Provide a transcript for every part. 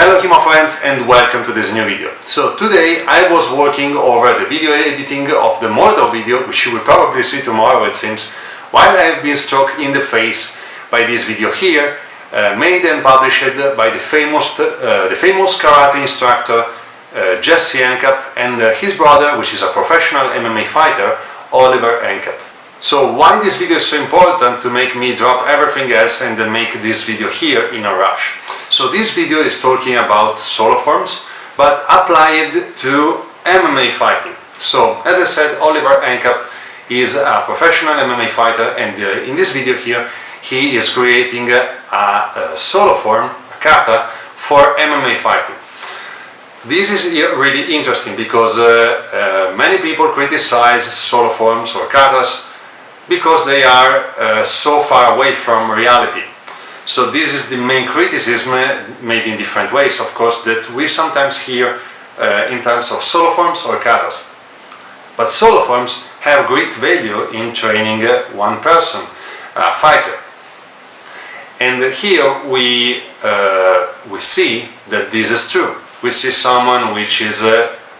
Hello HEMA friends and welcome to this new video. So today I was working over the video editing of the Mortal video, which you will probably see tomorrow it seems, while I have been struck in the face by this video here, made and published by the famous karate instructor Oliver Enkamp and his brother, which is a professional MMA fighter, Oliver Enkamp. So why this video is so important to make me drop everything else and then make this video here in a rush. So this video is talking about solo forms, but applied to MMA fighting. So as I said, Oliver Enkamp is a professional MMA fighter, and in this video here he is creating a solo form, a kata, for MMA fighting. This is really interesting because many people criticize solo forms or katas because they are so far away from reality. So this is the main criticism, made in different ways, of course, that we sometimes hear in terms of solo forms or katas. But solo forms have great value in training one person, a fighter. And here we see that this is true. We see someone which is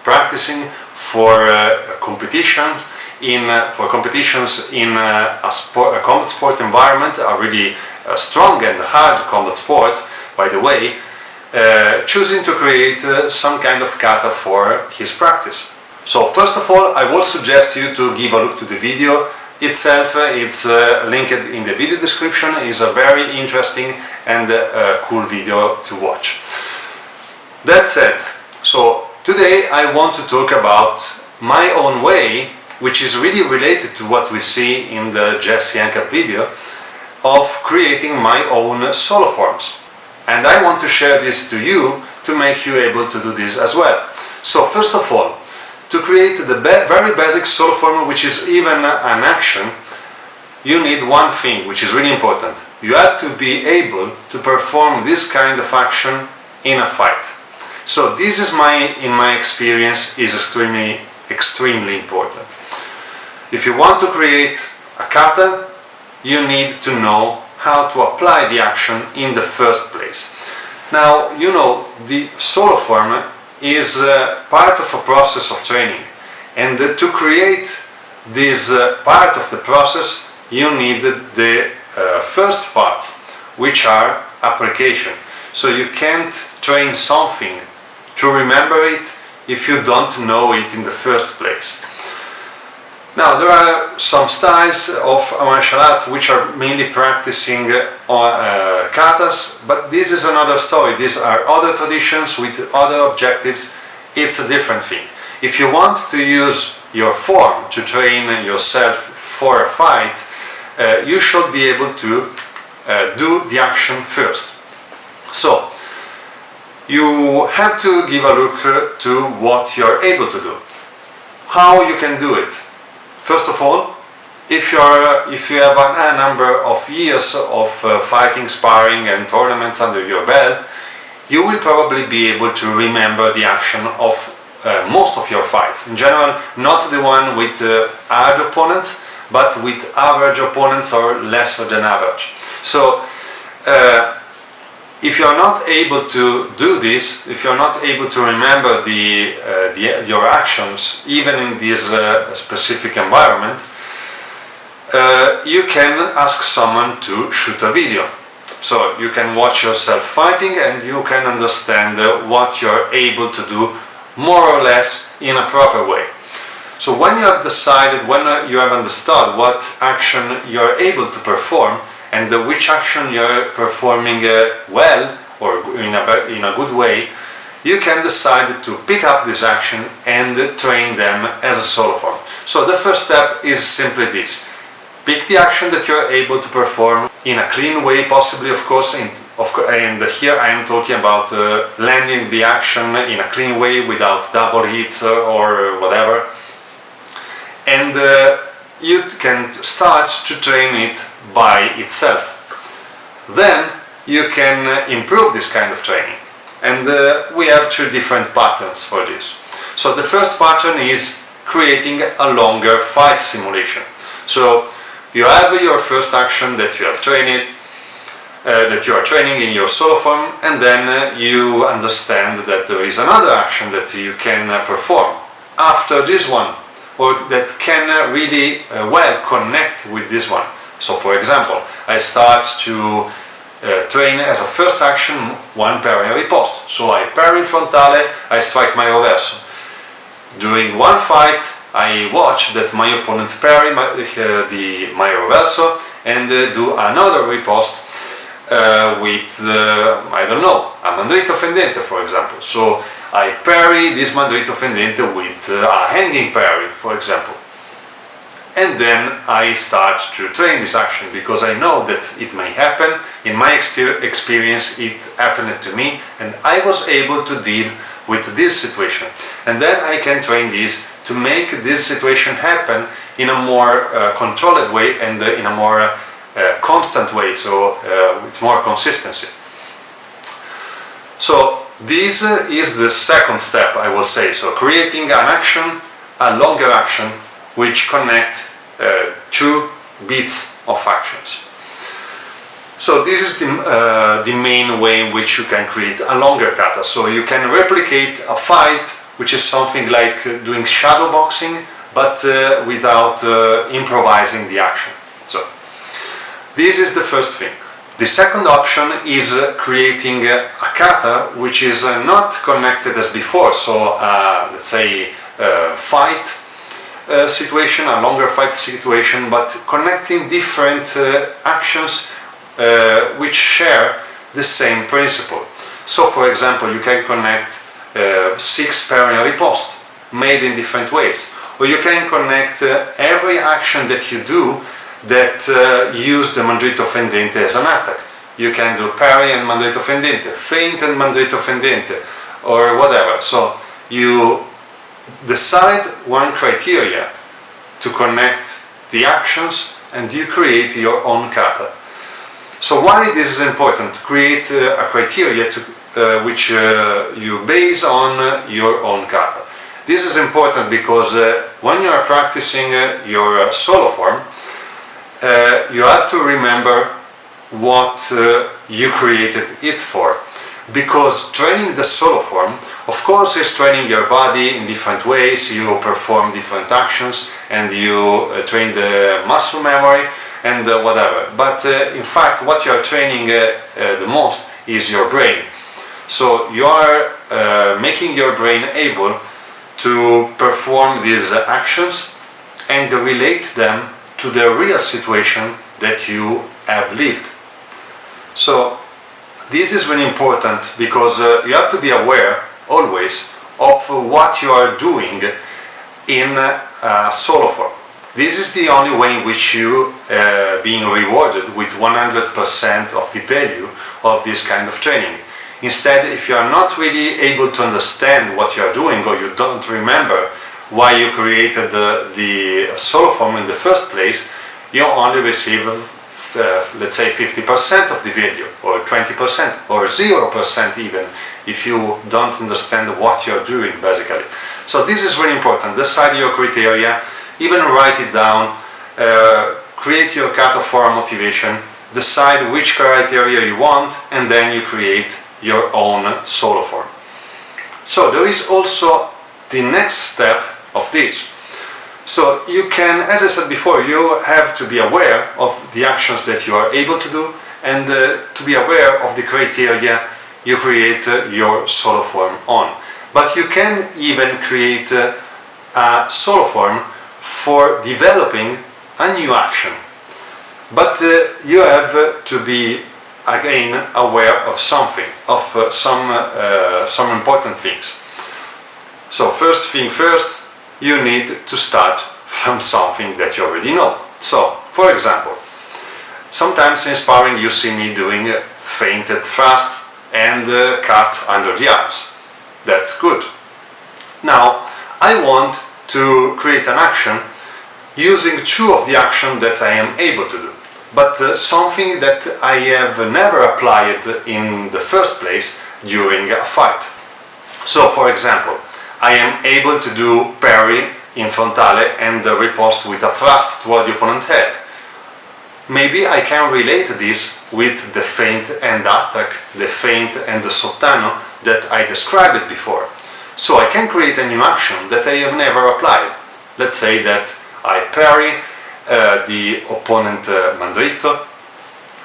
practicing for competitions in a combat sport environment, a really strong and hard combat sport, by the way, choosing to create some kind of kata for his practice. So first of all, I would suggest you to give a look to the video itself. It's linked in the video description. It's a very interesting and cool video to watch. That said, so today I want to talk about my own way, which is really related to what we see in the Oliver Enkamp video, of creating my own solo forms. And I want to share this to you to make you able to do this as well. So first of all, to create the very basic solo form, which is even an action, you need one thing which is really important. You have to be able to perform this kind of action in a fight. So this is in my experience, is extremely important. If you want to create a kata, you need to know how to apply the action in the first place. Now, you know, the solo form is part of a process of training, and to create this part of the process, you need the first parts, which are application. So you can't train something to remember it if you don't know it in the first place. Now, there are some styles of martial arts which are mainly practicing katas, but this is another story. These are other traditions with other objectives. It's a different thing. If you want to use your form to train yourself for a fight, you should be able to do the action first. So, you have to give a look to what you're able to do. How you can do it. First of all, if you have a number of years of fighting, sparring and tournaments under your belt, you will probably be able to remember the action of most of your fights. In general, not the one with hard opponents, but with average opponents or lesser than average. So, if you are not able to do this, if you are not able to remember your actions, even in this specific environment, you can ask someone to shoot a video. So you can watch yourself fighting and you can understand what you're able to do more or less in a proper way. So when you have decided, when you have understood what action you're able to perform, and which action you're performing well or in a good way, you can decide to pick up this action and train them as a solo form. So the first step is simply this. Pick the action that you're able to perform in a clean way, possibly, of course, and here I am talking about landing the action in a clean way without double hits or whatever. And you can start to train it by itself. Then you can improve this kind of training, and we have two different patterns for this. So the first pattern is creating a longer fight simulation. So you have your first action that you have trained, that you are training in your solo form, and then you understand that there is another action that you can perform after this one, or that can really well connect with this one. So for example, I start to train as a first action one parry and riposte. So I parry in frontale, I strike my reverso. During one fight, I watch that my opponent parry my reverso and do another riposte with, I don't know, a mandrito fendente, for example. So I parry this mandrito fendente with a hanging parry, for example. And then I start to train this action because I know that it may happen. In my experience, it happened to me, and I was able to deal with this situation. And then I can train this to make this situation happen in a more controlled way and in a more constant way, so with more consistency. So this is the second step, I will say. So creating an action, a longer action, which connect two bits of actions. So this is the main way in which you can create a longer kata. So you can replicate a fight, which is something like doing shadow boxing, but without improvising the action. So this is the first thing. The second option is creating a kata which is not connected as before. So let's say fight situation, a longer fight situation, but connecting different actions which share the same principle. So for example, you can connect 6 parry and riposte made in different ways, or you can connect every action that you do that use the mandrito fendente as an attack. You can do parry and mandrito fendente, feint and mandrito fendente, or whatever. So you decide one criteria to connect the actions and you create your own kata. So why this is important? Create a criteria to, which you base on your own kata. This is important because when you are practicing your solo form, you have to remember what you created it for. Because training the solo form, of course, is training your body in different ways. You perform different actions and you train the muscle memory and whatever. But in fact, what you are training the most is your brain. So you are making your brain able to perform these actions and relate them to the real situation that you have lived. So this is really important because you have to be aware always of what you are doing in solo form. This is the only way in which you being rewarded with 100% of the value of this kind of training. Instead, if you are not really able to understand what you are doing, or you don't remember why you created the solo form in the first place, you only receive let's say 50% of the value, or 20%, or 0% even, if you don't understand what you're doing, basically. So this is really important. Decide your criteria, even write it down, create your kata for motivation, decide which criteria you want, and then you create your own solo form. So there is also the next step of this. So you can, as I said before, you have to be aware of the actions that you are able to do, and to be aware of the criteria you create your solo form on. But you can even create a solo form for developing a new action. But you have to be again aware of something, of some important things. So first thing first, you need to start from something that you already know. So, for example, sometimes in sparring you see me doing feinted thrust and cut under the arms. That's good. Now, I want to create an action using two of the actions that I am able to do, but something that I have never applied in the first place during a fight. So, for example, I am able to do parry in frontale and riposte with a thrust toward the opponent's head. maybe I can relate this with the feint and attack, the feint and the sottano that I described before. So I can create a new action that I have never applied. Let's say that I parry the opponent mandritto,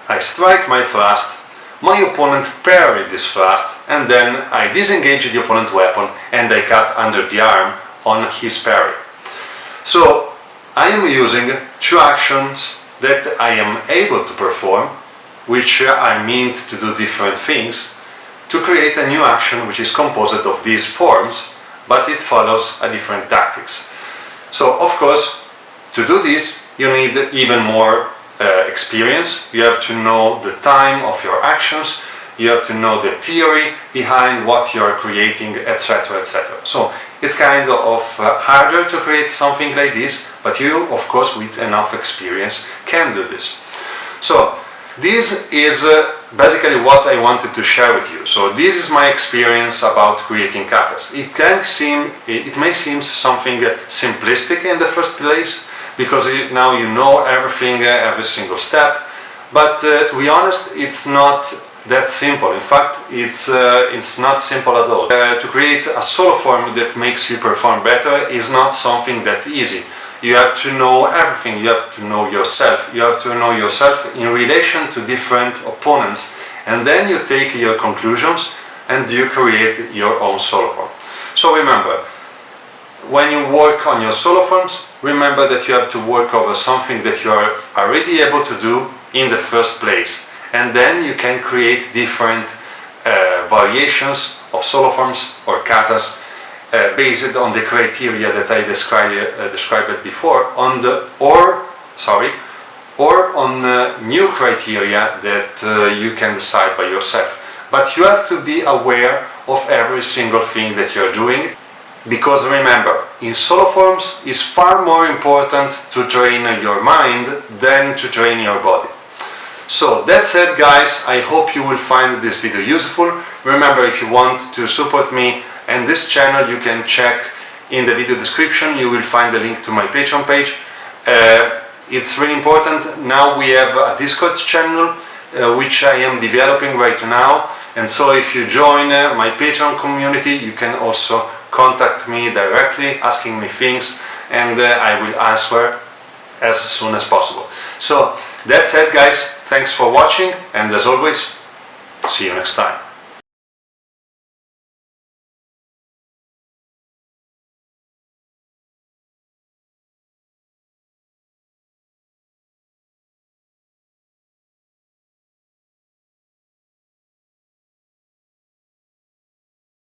I strike my thrust, my opponent parry this thrust, and then I disengage the opponent weapon and I cut under the arm on his parry. So I am using two actions that I am able to perform, which are meant to do different things, to create a new action which is composed of these forms, but it follows a different tactics. So of course, to do this you need even more experience. You have to know the time of your actions, you have to know the theory behind what you are creating, etc, etc. So it's kind of harder to create something like this, but you, of course, with enough experience can do this. So this is basically what I wanted to share with you. So this is my experience about creating katas. It may seem something simplistic in the first place, because now you know everything, every single step, but to be honest, it's not that simple. In fact, it's not simple at all. To create a solo form that makes you perform better is not something that easy. You have to know everything, you have to know yourself, you have to know yourself in relation to different opponents, and then you take your conclusions and you create your own solo form. So remember, when you work on your solo forms, remember that you have to work over something that you are already able to do in the first place, and then you can create different variations of solo forms or katas based on the criteria that I described before, or on new criteria that you can decide by yourself. But you have to be aware of every single thing that you're doing, because remember, in solo forms it's far more important to train your mind than to train your body. So that's it, guys. I hope you will find this video useful. Remember, if you want to support me and this channel, you can check in the video description. You will find the link to my Patreon page. It's really important. Now we have a Discord channel which I am developing right now, and so if you join my Patreon community, you can also contact me directly asking me things, and I will answer as soon as possible. So that's it, guys. Thanks for watching, and as always, see you next time.